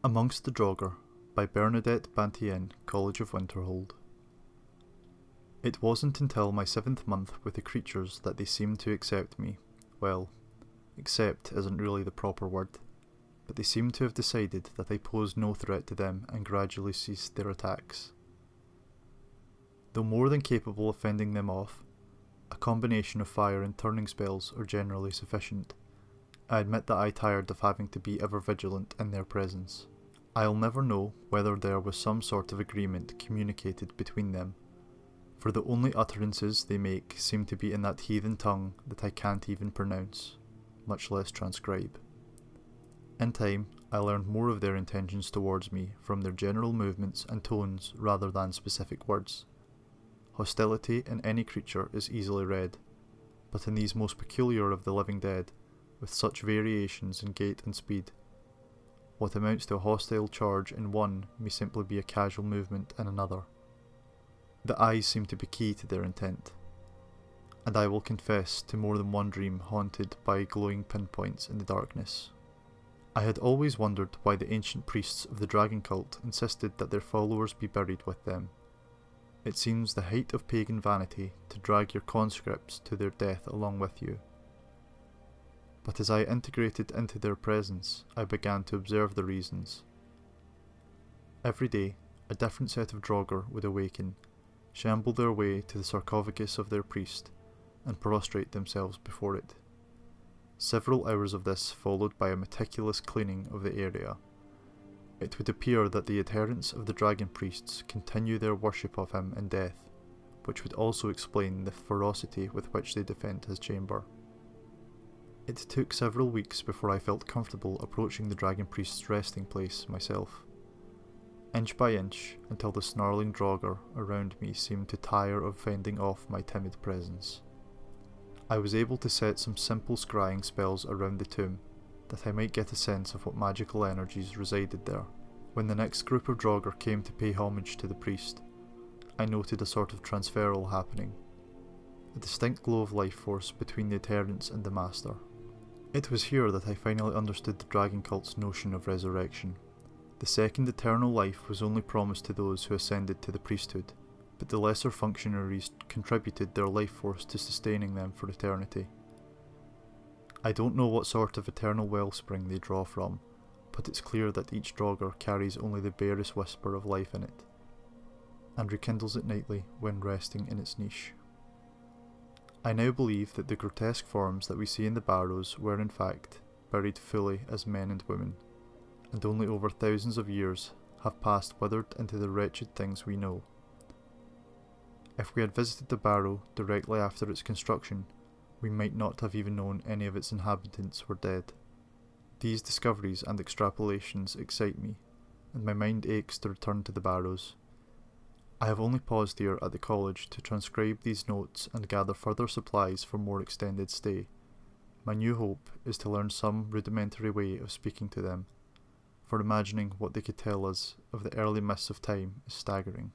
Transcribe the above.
Amongst the Draugr by Bernadette Bantien, College of Winterhold. It wasn't until my 7th month with the creatures that they seemed to accept me. Well, accept isn't really the proper word, but they seemed to have decided that I posed no threat to them and gradually ceased their attacks. Though more than capable of fending them off, a combination of fire and turning spells are generally sufficient. I admit that I tired of having to be ever vigilant in their presence. I'll never know whether there was some sort of agreement communicated between them, for the only utterances they make seem to be in that heathen tongue that I can't even pronounce, much less transcribe. In time, I learned more of their intentions towards me from their general movements and tones rather than specific words. Hostility in any creature is easily read, but in these most peculiar of the living dead, with such variations in gait and speed, what amounts to a hostile charge in one may simply be a casual movement in another. The eyes seem to be key to their intent, and I will confess to more than one dream haunted by glowing pinpoints in the darkness. I had always wondered why the ancient priests of the dragon cult insisted that their followers be buried with them. It seems the height of pagan vanity to drag your conscripts to their death along with you. But as I integrated into their presence, I began to observe the reasons. Every day, a different set of Draugr would awaken, shamble their way to the sarcophagus of their priest, and prostrate themselves before it. Several hours of this followed by a meticulous cleaning of the area. It would appear that the adherents of the dragon priests continue their worship of him in death, which would also explain the ferocity with which they defend his chamber. It took several weeks before I felt comfortable approaching the dragon priest's resting place myself, inch by inch, until the snarling Draugr around me seemed to tire of fending off my timid presence. I was able to set some simple scrying spells around the tomb, that I might get a sense of what magical energies resided there. When the next group of Draugr came to pay homage to the priest, I noted a sort of transferal happening, a distinct glow of life force between the adherents and the master. It was here that I finally understood the dragon cult's notion of resurrection. The second eternal life was only promised to those who ascended to the priesthood, but the lesser functionaries contributed their life force to sustaining them for eternity. I don't know what sort of eternal wellspring they draw from, but it's clear that each Draugr carries only the barest whisper of life in it, and rekindles it nightly when resting in its niche. I now believe that the grotesque forms that we see in the barrows were in fact buried fully as men and women, and only over thousands of years have passed withered into the wretched things we know. If we had visited the barrow directly after its construction, we might not have even known any of its inhabitants were dead. These discoveries and extrapolations excite me, and my mind aches to return to the barrows. I have only paused here at the college to transcribe these notes and gather further supplies for more extended stay. My new hope is to learn some rudimentary way of speaking to them, for imagining what they could tell us of the early mists of time is staggering.